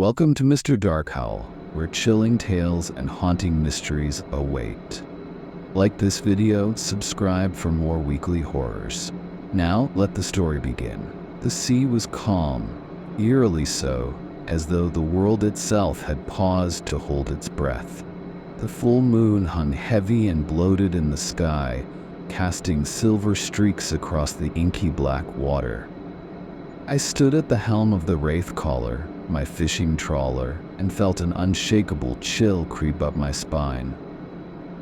Welcome to Mr.Darkhowl, where chilling tales and haunting mysteries await. Like this video, subscribe for more weekly horrors. Now, let the story begin. The sea was calm, eerily so, as though the world itself had paused to hold its breath. The full moon hung heavy and bloated in the sky, casting silver streaks across the inky black water. I stood at the helm of the Wraithcaller, my fishing trawler, and felt an unshakable chill creep up my spine.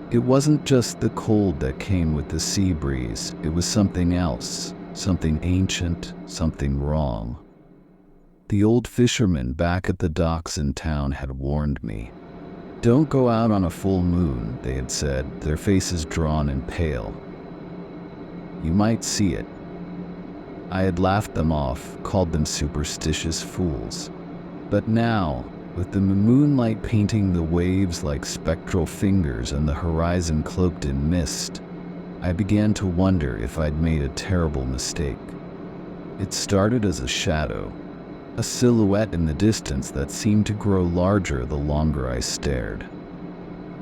It wasn't just the cold that came with the sea breeze, it was something else, something ancient, something wrong. The old fishermen back at the docks in town had warned me. Don't go out on a full moon, they had said, their faces drawn and pale. You might see it. I had laughed them off, called them superstitious fools. But now, with the moonlight painting the waves like spectral fingers and the horizon cloaked in mist, I began to wonder if I'd made a terrible mistake. It started as a shadow, a silhouette in the distance that seemed to grow larger the longer I stared.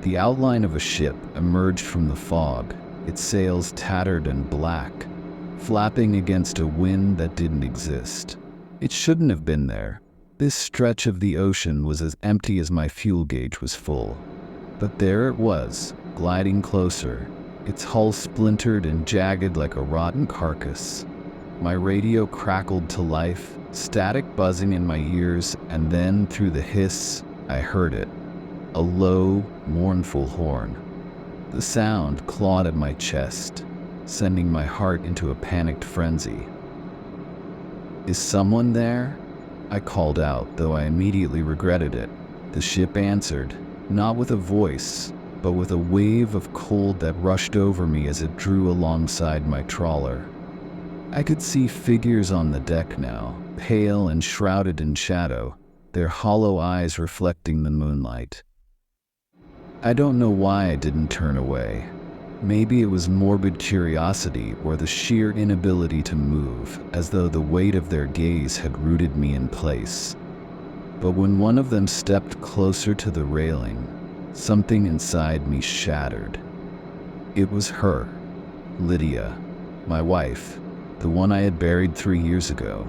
The outline of a ship emerged from the fog, its sails tattered and black, flapping against a wind that didn't exist. It shouldn't have been there. This stretch of the ocean was as empty as my fuel gauge was full. But there it was, gliding closer, its hull splintered and jagged like a rotten carcass. My radio crackled to life, static buzzing in my ears, and then, through the hiss, I heard it. A low, mournful horn. The sound clawed at my chest, sending my heart into a panicked frenzy. Is someone there? I called out, though I immediately regretted it. The ship answered, not with a voice, but with a wave of cold that rushed over me as it drew alongside my trawler. I could see figures on the deck now, pale and shrouded in shadow, their hollow eyes reflecting the moonlight. I don't know why I didn't turn away. Maybe it was morbid curiosity or the sheer inability to move, as though the weight of their gaze had rooted me in place. But when one of them stepped closer to the railing, something inside me shattered. It was her, Lydia, my wife, the one I had buried 3 years ago.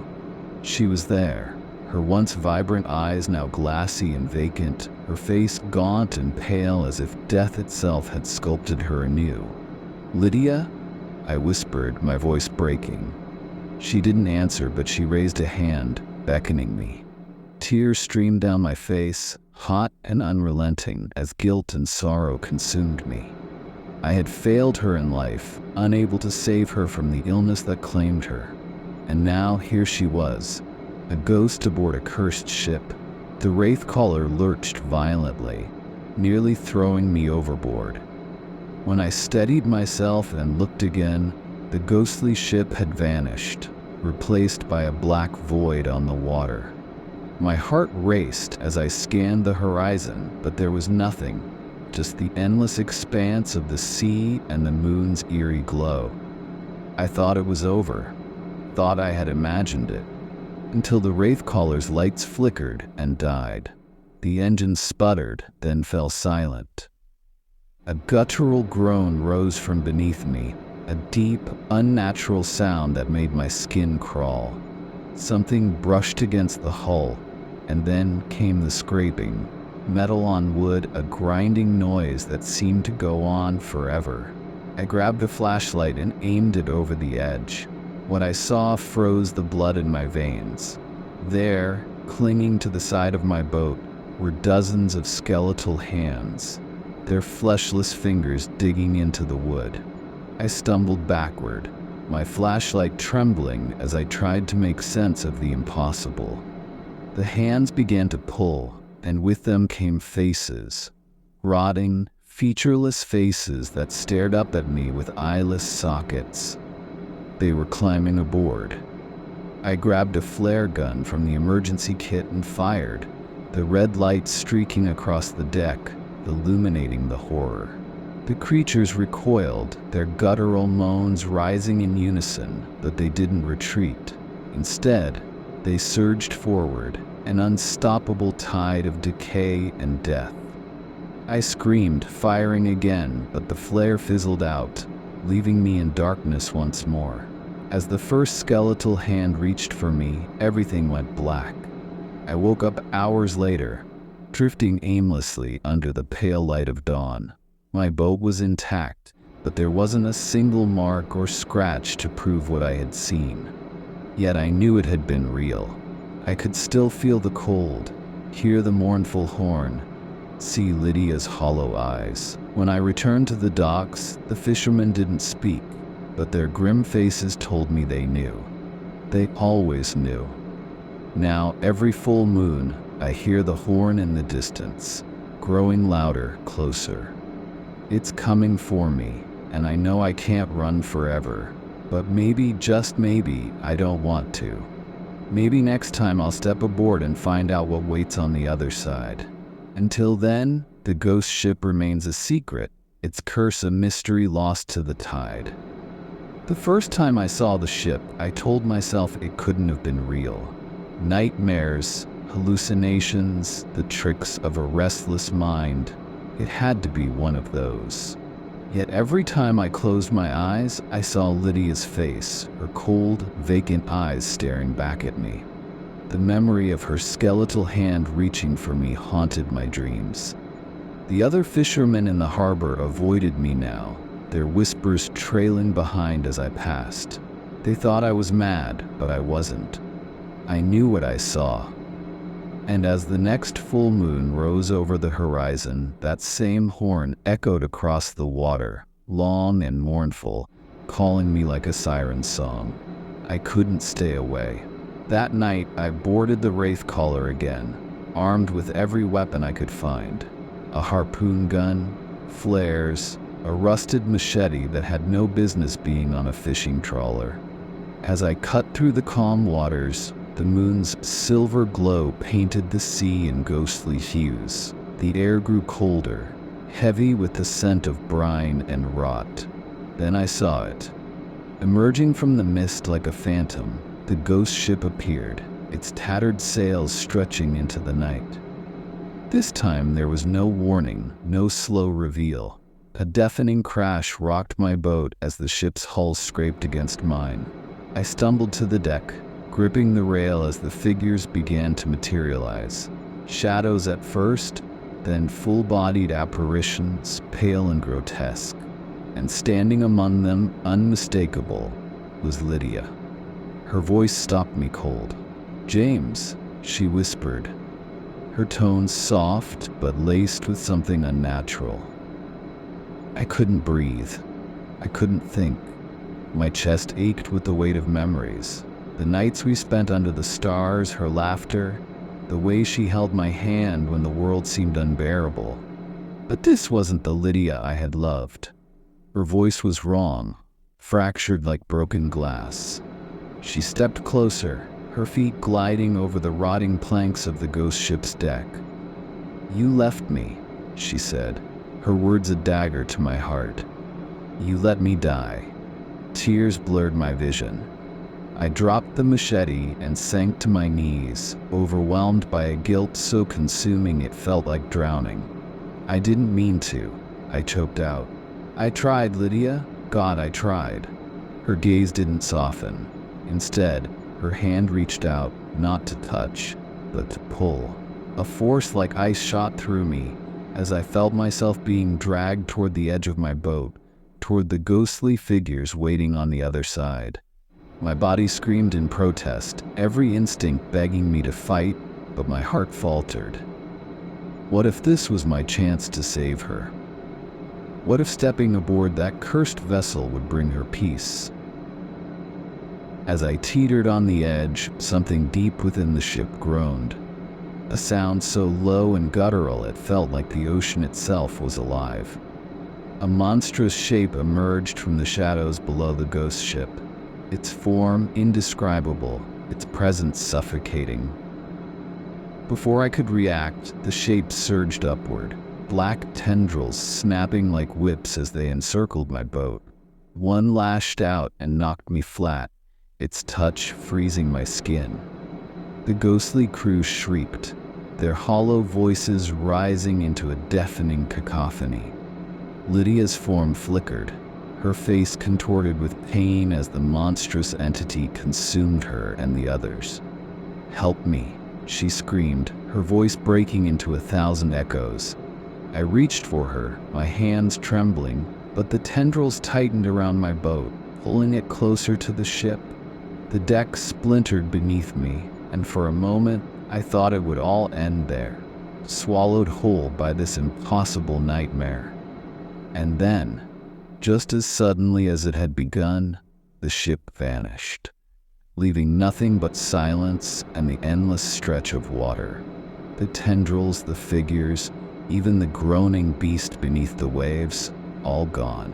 She was there, her once vibrant eyes now glassy and vacant, her face gaunt and pale as if death itself had sculpted her anew. Lydia? I whispered, my voice breaking. She didn't answer, but she raised a hand, beckoning me. Tears streamed down my face, hot and unrelenting, as guilt and sorrow consumed me. I had failed her in life, unable to save her from the illness that claimed her. And now here she was, a ghost aboard a cursed ship. The Wraithcaller lurched violently, nearly throwing me overboard. When I steadied myself and looked again, the ghostly ship had vanished, replaced by a black void on the water. My heart raced as I scanned the horizon, but there was nothing, just the endless expanse of the sea and the moon's eerie glow. I thought it was over, thought I had imagined it. Until the Wraithcaller's lights flickered and died. The engine sputtered, then fell silent. A guttural groan rose from beneath me, a deep, unnatural sound that made my skin crawl. Something brushed against the hull, and then came the scraping, metal on wood, a grinding noise that seemed to go on forever. I grabbed a flashlight and aimed it over the edge. What I saw froze the blood in my veins. There, clinging to the side of my boat, were dozens of skeletal hands, their fleshless fingers digging into the wood. I stumbled backward, my flashlight trembling as I tried to make sense of the impossible. The hands began to pull, and with them came faces, rotting, featureless faces that stared up at me with eyeless sockets. They were climbing aboard. I grabbed a flare gun from the emergency kit and fired, the red light streaking across the deck, illuminating the horror. The creatures recoiled, their guttural moans rising in unison, but they didn't retreat. Instead, they surged forward, an unstoppable tide of decay and death. I screamed, firing again, but the flare fizzled out, leaving me in darkness once more. As the first skeletal hand reached for me, everything went black. I woke up hours later, drifting aimlessly under the pale light of dawn. My boat was intact, but there wasn't a single mark or scratch to prove what I had seen. Yet I knew it had been real. I could still feel the cold, hear the mournful horn, see Lydia's hollow eyes. When I returned to the docks, the fishermen didn't speak, but their grim faces told me they knew. They always knew. Now, every full moon, I hear the horn in the distance, growing louder, closer. It's coming for me, and I know I can't run forever. But maybe, just maybe, I don't want to. Maybe next time I'll step aboard and find out what waits on the other side. Until then, the ghost ship remains a secret, its curse a mystery lost to the tide. The first time I saw the ship, I told myself it couldn't have been real. Nightmares, hallucinations, the tricks of a restless mind. It had to be one of those. Yet every time I closed my eyes, I saw Lydia's face, her cold, vacant eyes staring back at me. The memory of her skeletal hand reaching for me haunted my dreams. The other fishermen in the harbor avoided me now, their whispers trailing behind as I passed. They thought I was mad, but I wasn't. I knew what I saw. And as the next full moon rose over the horizon, that same horn echoed across the water, long and mournful, calling me like a siren song. I couldn't stay away. That night, I boarded the Wraithcaller again, armed with every weapon I could find. A harpoon gun, flares, a rusted machete that had no business being on a fishing trawler. As I cut through the calm waters, the moon's silver glow painted the sea in ghostly hues. The air grew colder, heavy with the scent of brine and rot. Then I saw it. Emerging from the mist like a phantom, the ghost ship appeared, its tattered sails stretching into the night. This time there was no warning, no slow reveal. A deafening crash rocked my boat as the ship's hull scraped against mine. I stumbled to the deck, gripping the rail as the figures began to materialize. Shadows at first, then full-bodied apparitions, pale and grotesque. And standing among them, unmistakable, was Lydia. Her voice stopped me cold. "James," she whispered, her tones soft but laced with something unnatural. I couldn't breathe. I couldn't think. My chest ached with the weight of memories. The nights we spent under the stars, her laughter, the way she held my hand when the world seemed unbearable. But this wasn't the Lydia I had loved. Her voice was wrong, fractured like broken glass. She stepped closer, her feet gliding over the rotting planks of the ghost ship's deck. "You left me," she said, her words a dagger to my heart. "You let me die." Tears blurred my vision. I dropped the machete and sank to my knees, overwhelmed by a guilt so consuming it felt like drowning. "I didn't mean to," I choked out. "I tried, Lydia. God, I tried." Her gaze didn't soften. Instead, her hand reached out, not to touch, but to pull. A force like ice shot through me as I felt myself being dragged toward the edge of my boat, toward the ghostly figures waiting on the other side. My body screamed in protest, every instinct begging me to fight, but my heart faltered. What if this was my chance to save her? What if stepping aboard that cursed vessel would bring her peace? As I teetered on the edge, something deep within the ship groaned. A sound so low and guttural it felt like the ocean itself was alive. A monstrous shape emerged from the shadows below the ghost ship, its form indescribable, its presence suffocating. Before I could react, the shape surged upward, black tendrils snapping like whips as they encircled my boat. One lashed out and knocked me flat, its touch freezing my skin. The ghostly crew shrieked, their hollow voices rising into a deafening cacophony. Lydia's form flickered, her face contorted with pain as the monstrous entity consumed her and the others. "Help me," she screamed, her voice breaking into 1,000 echoes. I reached for her, my hands trembling, but the tendrils tightened around my boat, pulling it closer to the ship. The deck splintered beneath me, and for a moment, I thought it would all end there, swallowed whole by this impossible nightmare. And then, just as suddenly as it had begun, the ship vanished, leaving nothing but silence and the endless stretch of water. The tendrils, the figures, even the groaning beast beneath the waves, all gone.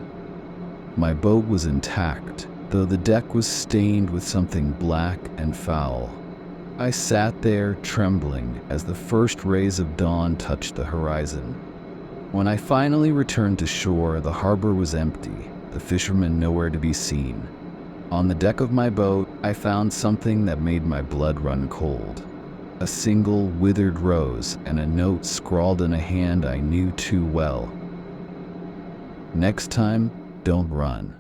My boat was intact, though the deck was stained with something black and foul. I sat there, trembling, as the first rays of dawn touched the horizon. When I finally returned to shore, the harbor was empty, the fishermen nowhere to be seen. On the deck of my boat, I found something that made my blood run cold. A single withered rose and a note scrawled in a hand I knew too well. "Next time, don't run."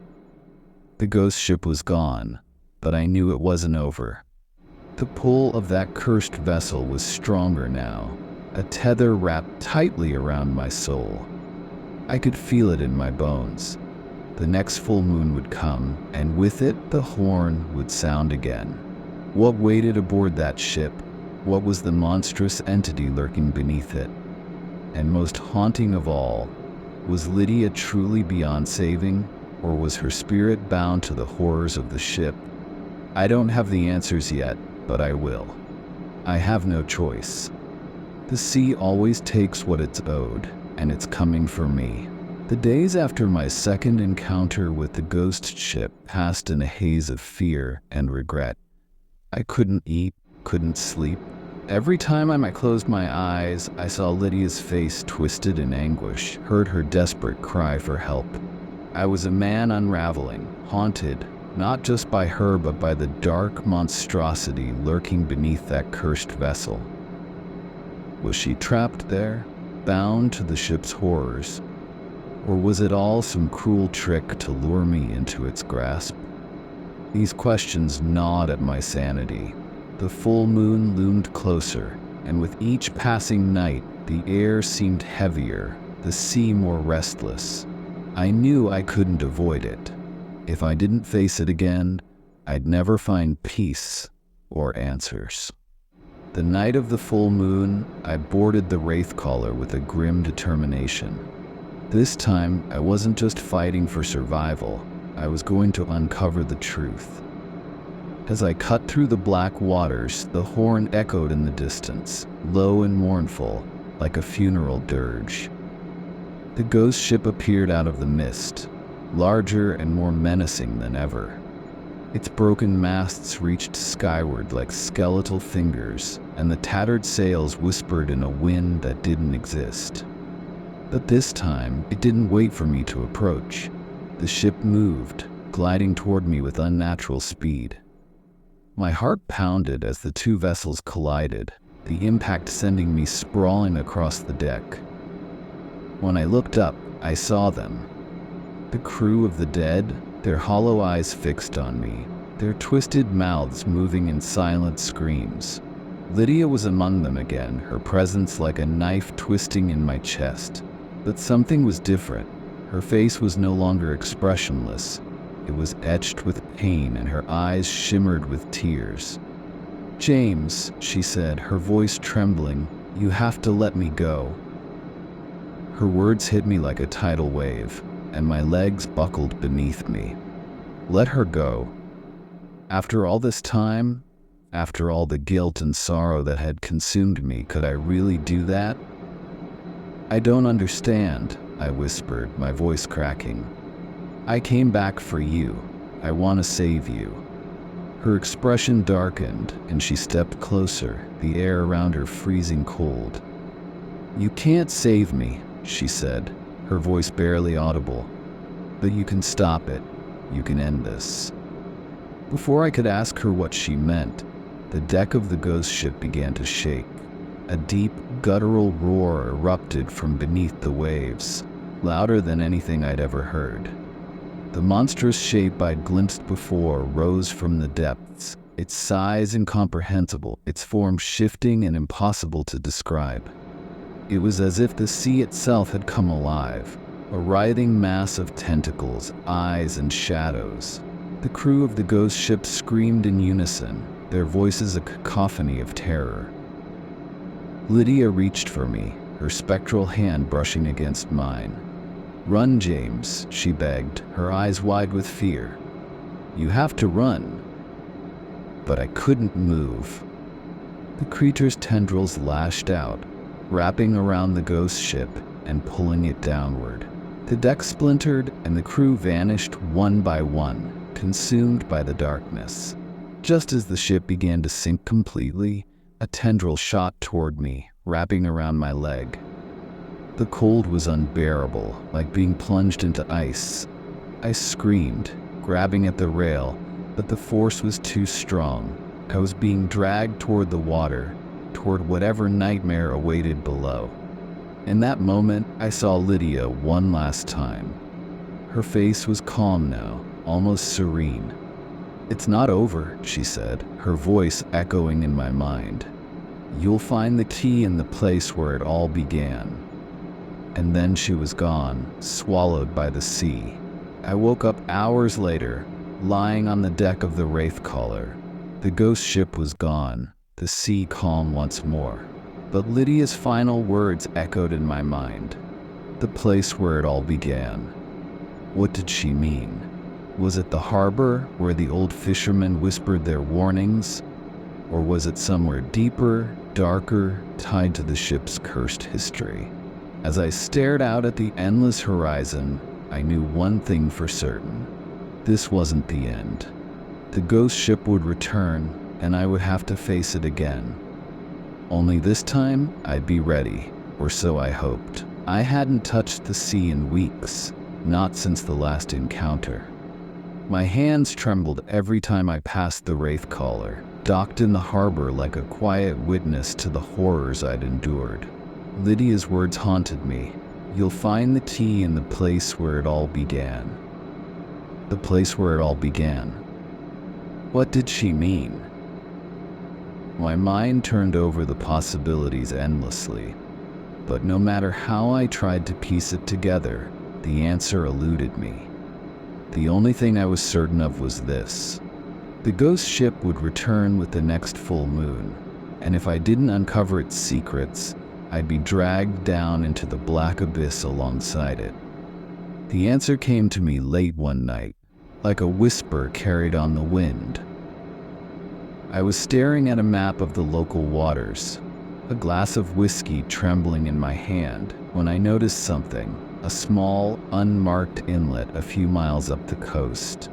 The ghost ship was gone, but I knew it wasn't over. The pull of that cursed vessel was stronger now, a tether wrapped tightly around my soul. I could feel it in my bones. The next full moon would come, and with it, the horn would sound again. What waited aboard that ship? What was the monstrous entity lurking beneath it? And most haunting of all, was Lydia truly beyond saving, or was her spirit bound to the horrors of the ship? I don't have the answers yet, but I will. I have no choice. The sea always takes what it's owed, and it's coming for me. The days after my second encounter with the ghost ship passed in a haze of fear and regret. I couldn't eat, couldn't sleep. Every time I closed my eyes, I saw Lydia's face twisted in anguish, heard her desperate cry for help. I was a man unraveling, haunted, not just by her but by the dark monstrosity lurking beneath that cursed vessel. Was she trapped there, bound to the ship's horrors? Or was it all some cruel trick to lure me into its grasp? These questions gnawed at my sanity. The full moon loomed closer, and with each passing night, the air seemed heavier, the sea more restless. I knew I couldn't avoid it. If I didn't face it again, I'd never find peace or answers. The night of the full moon, I boarded the Wraithcaller with a grim determination. This time, I wasn't just fighting for survival, I was going to uncover the truth. As I cut through the black waters, the horn echoed in the distance, low and mournful, like a funeral dirge. The ghost ship appeared out of the mist, larger and more menacing than ever. Its broken masts reached skyward like skeletal fingers, and the tattered sails whispered in a wind that didn't exist. But this time, it didn't wait for me to approach. The ship moved, gliding toward me with unnatural speed. My heart pounded as the two vessels collided, the impact sending me sprawling across the deck. When I looked up, I saw them. The crew of the dead, their hollow eyes fixed on me, their twisted mouths moving in silent screams. Lydia was among them again, her presence like a knife twisting in my chest. But something was different. Her face was no longer expressionless. It was etched with pain, and her eyes shimmered with tears. "James," she said, her voice trembling, "you have to let me go." Her words hit me like a tidal wave, and my legs buckled beneath me. Let her go. After all this time, after all the guilt and sorrow that had consumed me, could I really do that? "I don't understand," I whispered, my voice cracking. "I came back for you. I want to save you." Her expression darkened, and she stepped closer, the air around her freezing cold. "You can't save me," she said, her voice barely audible. "But you can stop it. You can end this." Before I could ask her what she meant, the deck of the ghost ship began to shake. A deep, guttural roar erupted from beneath the waves, louder than anything I'd ever heard. The monstrous shape I'd glimpsed before rose from the depths, its size incomprehensible, its form shifting and impossible to describe. It was as if the sea itself had come alive, a writhing mass of tentacles, eyes, and shadows. The crew of the ghost ship screamed in unison, their voices a cacophony of terror. Lydia reached for me, her spectral hand brushing against mine. "Run, James," she begged, her eyes wide with fear. "You have to run." But I couldn't move. The creature's tendrils lashed out, wrapping around the ghost ship and pulling it downward. The deck splintered and the crew vanished one by one, consumed by the darkness. Just as the ship began to sink completely, a tendril shot toward me, wrapping around my leg. The cold was unbearable, like being plunged into ice. I screamed, grabbing at the rail, but the force was too strong. I was being dragged toward the water, toward whatever nightmare awaited below. In that moment, I saw Lydia one last time. Her face was calm now, almost serene. "It's not over," she said, her voice echoing in my mind. "You'll find the key in the place where it all began." And then she was gone, swallowed by the sea. I woke up hours later, lying on the deck of the Wraithcaller. The ghost ship was gone, the sea calm once more. But Lydia's final words echoed in my mind. The place where it all began. What did she mean? Was it the harbor where the old fishermen whispered their warnings? Or was it somewhere deeper, darker, tied to the ship's cursed history? As I stared out at the endless horizon, I knew one thing for certain. This wasn't the end. The ghost ship would return, and I would have to face it again. Only this time, I'd be ready, or so I hoped. I hadn't touched the sea in weeks, not since the last encounter. My hands trembled every time I passed the Wraithcaller, docked in the harbor like a quiet witness to the horrors I'd endured. Lydia's words haunted me. "You'll find the key in the place where it all began." The place where it all began. What did she mean? My mind turned over the possibilities endlessly, but no matter how I tried to piece it together, the answer eluded me. The only thing I was certain of was this. The ghost ship would return with the next full moon, and if I didn't uncover its secrets, I'd be dragged down into the black abyss alongside it. The answer came to me late one night, like a whisper carried on the wind. I was staring at a map of the local waters, a glass of whiskey trembling in my hand, when I noticed something, a small, unmarked inlet a few miles up the coast.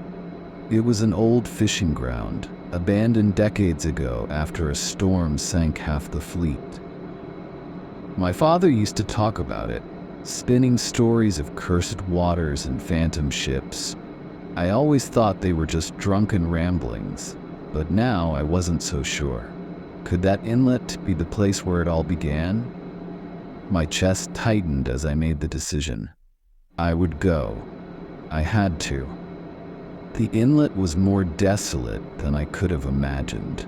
It was an old fishing ground, abandoned decades ago after a storm sank half the fleet. My father used to talk about it, spinning stories of cursed waters and phantom ships. I always thought they were just drunken ramblings, but now I wasn't so sure. Could that inlet be the place where it all began? My chest tightened as I made the decision. I would go. I had to. The inlet was more desolate than I could have imagined.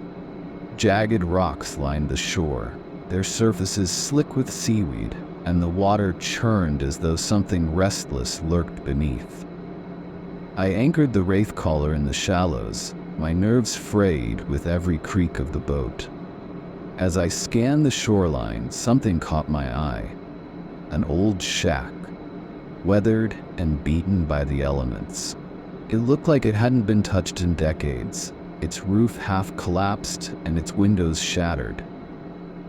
Jagged rocks lined the shore, their surfaces slick with seaweed, and the water churned as though something restless lurked beneath. I anchored the Wraithcaller in the shallows, my nerves frayed with every creak of the boat. As I scanned the shoreline, something caught my eye. An old shack, weathered and beaten by the elements. It looked like it hadn't been touched in decades, its roof half collapsed and its windows shattered.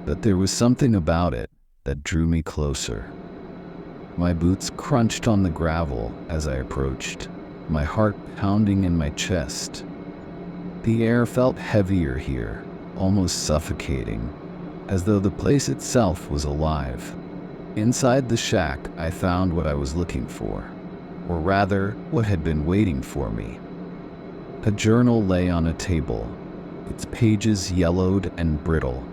But there was something about it that drew me closer. My boots crunched on the gravel as I approached, my heart pounding in my chest. The air felt heavier here, almost suffocating, as though the place itself was alive. Inside the shack, I found what I was looking for, or rather, what had been waiting for me. A journal lay on a table, its pages yellowed and brittle.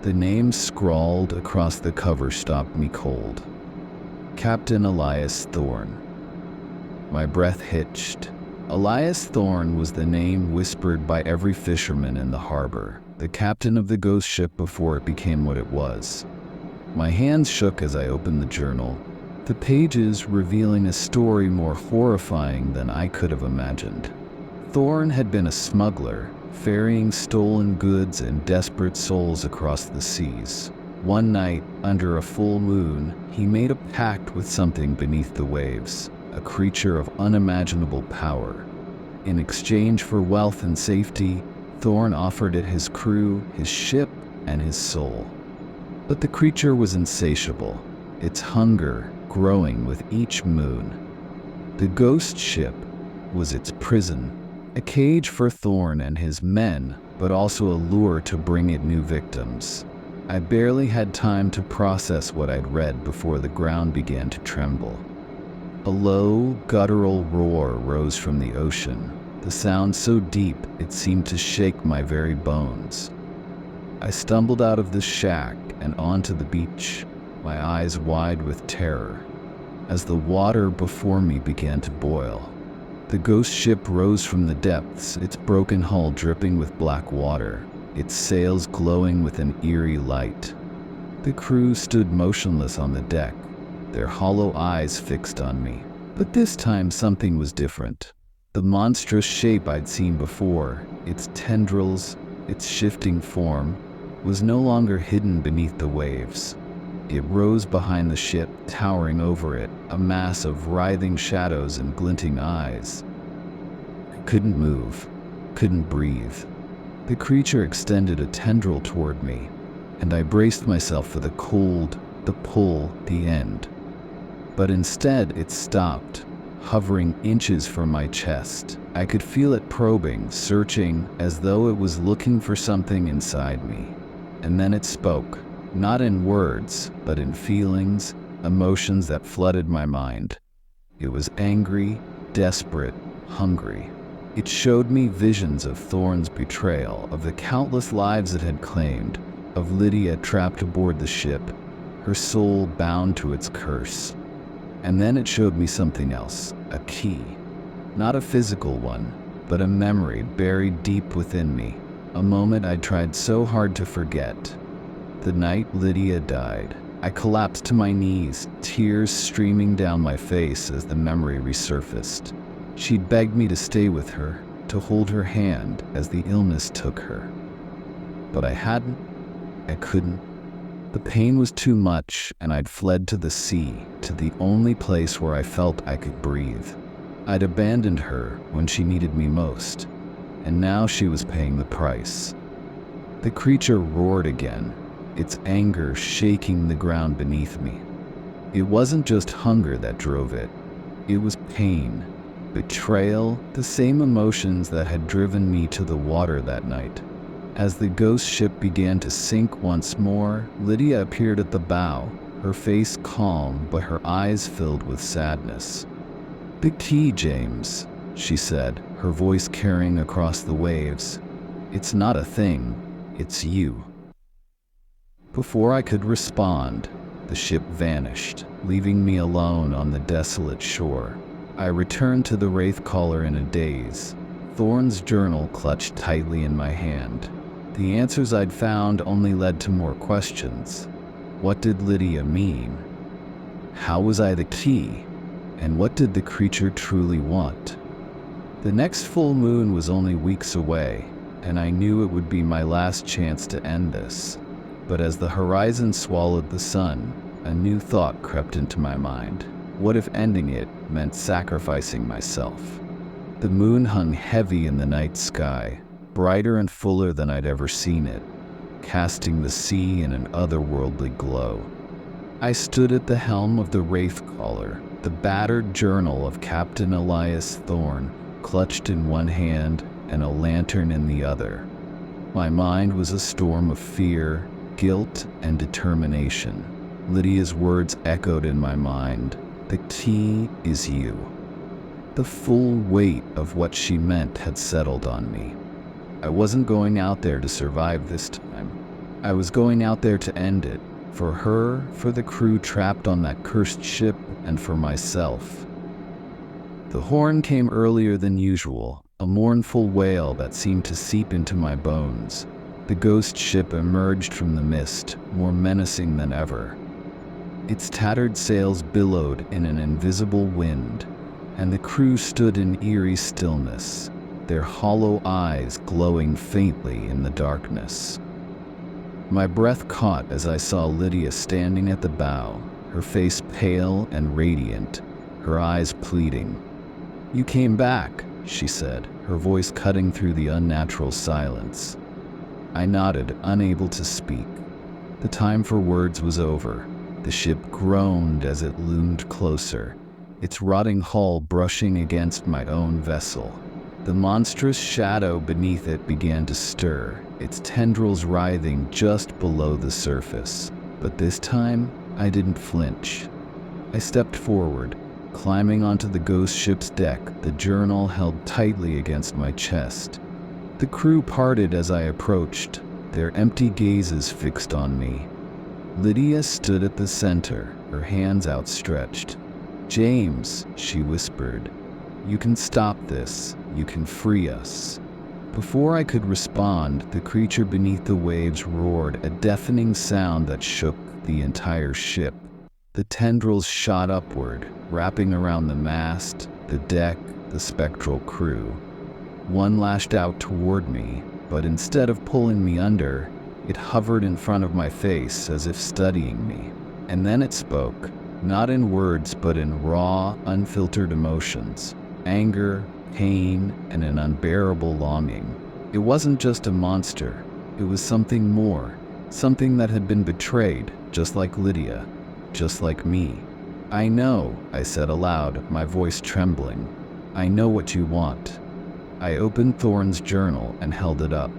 The name scrawled across the cover stopped me cold. Captain Elias Thorne. My breath hitched. Elias Thorne was the name whispered by every fisherman in the harbor, the captain of the ghost ship before it became what it was. My hands shook as I opened the journal, the pages revealing a story more horrifying than I could have imagined. Thorne had been a smuggler, ferrying stolen goods and desperate souls across the seas. One night, under a full moon, he made a pact with something beneath the waves, a creature of unimaginable power. In exchange for wealth and safety, Thorne offered it his crew, his ship, and his soul. But the creature was insatiable, its hunger growing with each moon. The ghost ship was its prison, a cage for Thorne and his men, but also a lure to bring it new victims. I barely had time to process what I'd read before the ground began to tremble. A low, guttural roar rose from the ocean, the sound so deep it seemed to shake my very bones. I stumbled out of the shack and onto the beach, my eyes wide with terror, as the water before me began to boil. The ghost ship rose from the depths, its broken hull dripping with black water, its sails glowing with an eerie light. The crew stood motionless on the deck, their hollow eyes fixed on me. But this time something was different. The monstrous shape I'd seen before, its tendrils, its shifting form, was no longer hidden beneath the waves. It rose behind the ship, towering over it, a mass of writhing shadows and glinting eyes. I couldn't move, couldn't breathe. The creature extended a tendril toward me, and I braced myself for the cold, the pull, the end. But instead it stopped, hovering inches from my chest. I could feel it probing, searching, as though it was looking for something inside me. And then it spoke, not in words, but in feelings, emotions that flooded my mind. It was angry, desperate, hungry. It showed me visions of Thorne's betrayal, of the countless lives it had claimed, of Lydia trapped aboard the ship, her soul bound to its curse. And then it showed me something else, a key. Not a physical one, but a memory buried deep within me, a moment I'd tried so hard to forget. The night Lydia died, I collapsed to my knees, tears streaming down my face as the memory resurfaced. She'd begged me to stay with her, to hold her hand as the illness took her. But I hadn't. I couldn't. The pain was too much, and I'd fled to the sea, to the only place where I felt I could breathe. I'd abandoned her when she needed me most, and now she was paying the price. The creature roared again, its anger shaking the ground beneath me. It wasn't just hunger that drove it. It was pain, betrayal, the same emotions that had driven me to the water that night. As the ghost ship began to sink once more, Lydia appeared at the bow, her face calm but her eyes filled with sadness. "Big T, James," she said, her voice carrying across the waves. "It's not a thing, it's you." Before I could respond, the ship vanished, leaving me alone on the desolate shore. I returned to the Wraith Caller in a daze, Thorne's journal clutched tightly in my hand. The answers I'd found only led to more questions. What did Lydia mean? How was I the key? And what did the creature truly want? The next full moon was only weeks away, and I knew it would be my last chance to end this. But as the horizon swallowed the sun, a new thought crept into my mind. What if ending it meant sacrificing myself? The moon hung heavy in the night sky, brighter and fuller than I'd ever seen it, casting the sea in an otherworldly glow. I stood at the helm of the Wraith Caller, the battered journal of Captain Elias Thorne clutched in one hand and a lantern in the other. My mind was a storm of fear, guilt, and determination. Lydia's words echoed in my mind. The key is you. The full weight of what she meant had settled on me. I wasn't going out there to survive this time. I was going out there to end it. For her, for the crew trapped on that cursed ship, and for myself. The horn came earlier than usual, a mournful wail that seemed to seep into my bones. The ghost ship emerged from the mist, more menacing than ever. Its tattered sails billowed in an invisible wind, and the crew stood in eerie stillness, their hollow eyes glowing faintly in the darkness. My breath caught as I saw Lydia standing at the bow, her face pale and radiant, her eyes pleading. "You came back," she said, her voice cutting through the unnatural silence. I nodded, unable to speak. The time for words was over. The ship groaned as it loomed closer, its rotting hull brushing against my own vessel. The monstrous shadow beneath it began to stir, its tendrils writhing just below the surface. But this time, I didn't flinch. I stepped forward, climbing onto the ghost ship's deck, the journal held tightly against my chest. The crew parted as I approached, their empty gazes fixed on me. Lydia stood at the center, her hands outstretched. "James," she whispered, "you can stop this. You can free us." Before I could respond, the creature beneath the waves roared, a deafening sound that shook the entire ship. The tendrils shot upward, wrapping around the mast, the deck, the spectral crew. One lashed out toward me, but instead of pulling me under, it hovered in front of my face as if studying me. And then it spoke, not in words but in raw, unfiltered emotions. Anger, pain, and an unbearable longing. It wasn't just a monster, it was something more, something that had been betrayed, just like Lydia, just like me. "I know," I said aloud, my voice trembling. "I know what you want." I opened Thorne's journal and held it up.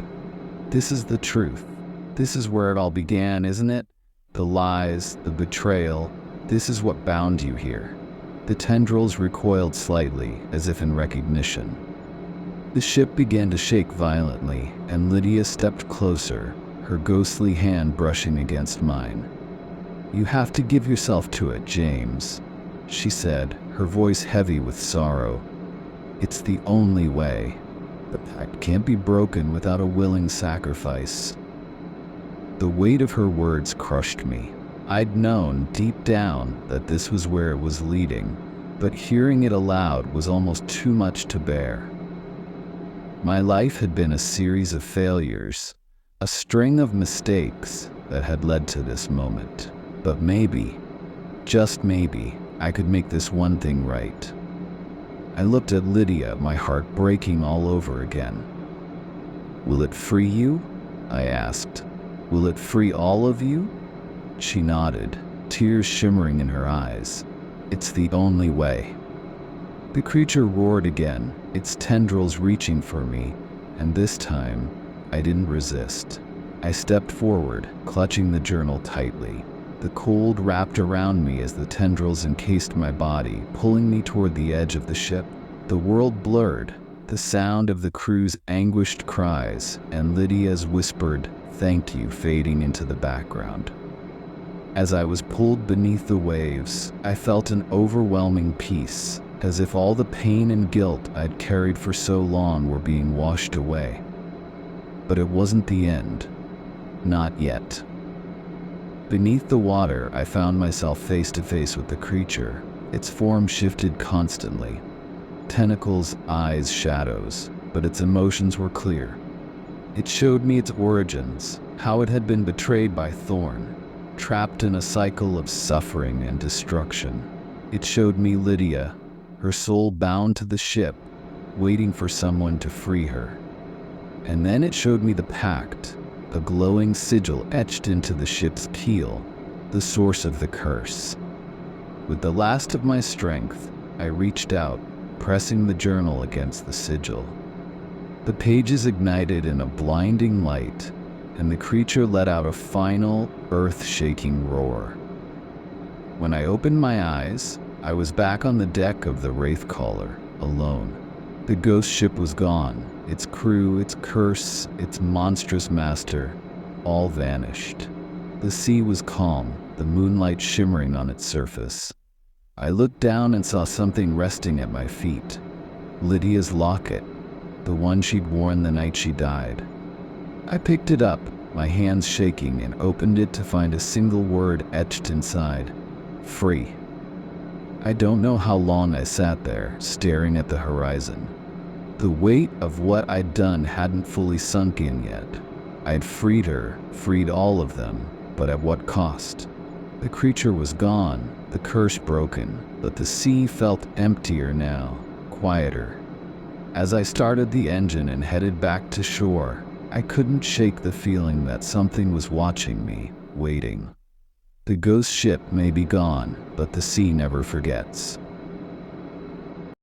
"This is the truth. This is where it all began, isn't it? The lies, the betrayal, this is what bound you here." The tendrils recoiled slightly, as if in recognition. The ship began to shake violently, and Lydia stepped closer, her ghostly hand brushing against mine. "You have to give yourself to it, James," she said, her voice heavy with sorrow. "It's the only way. The pact can't be broken without a willing sacrifice." The weight of her words crushed me. I'd known deep down that this was where it was leading, but hearing it aloud was almost too much to bear. My life had been a series of failures, a string of mistakes that had led to this moment. But maybe, just maybe, I could make this one thing right. I looked at Lydia, my heart breaking all over again. "Will it free you?" I asked. "Will it free all of you?" She nodded, tears shimmering in her eyes. "It's the only way." The creature roared again, its tendrils reaching for me, and this time, I didn't resist. I stepped forward, clutching the journal tightly. The cold wrapped around me as the tendrils encased my body, pulling me toward the edge of the ship. The world blurred, the sound of the crew's anguished cries and Lydia's whispered, "Thank you," fading into the background. As I was pulled beneath the waves, I felt an overwhelming peace, as if all the pain and guilt I'd carried for so long were being washed away. But it wasn't the end. Not yet. Beneath the water, I found myself face to face with the creature. Its form shifted constantly. Tentacles, eyes, shadows, but its emotions were clear. It showed me its origins, how it had been betrayed by Thorne, trapped in a cycle of suffering and destruction. It showed me Lydia, her soul bound to the ship, waiting for someone to free her. And then it showed me the pact, a glowing sigil etched into the ship's keel, the source of the curse. With the last of my strength, I reached out, pressing the journal against the sigil. The pages ignited in a blinding light, and the creature let out a final, earth-shaking roar. When I opened my eyes, I was back on the deck of the Wraithcaller, alone. The ghost ship was gone. Its crew, its curse, its monstrous master, all vanished. The sea was calm, the moonlight shimmering on its surface. I looked down and saw something resting at my feet. Lydia's locket, the one she'd worn the night she died. I picked it up, my hands shaking, and opened it to find a single word etched inside: free. I don't know how long I sat there, staring at the horizon. The weight of what I'd done hadn't fully sunk in yet. I'd freed her, freed all of them, but at what cost? The creature was gone, the curse broken, but the sea felt emptier now, quieter. As I started the engine and headed back to shore, I couldn't shake the feeling that something was watching me, waiting. The ghost ship may be gone, but the sea never forgets.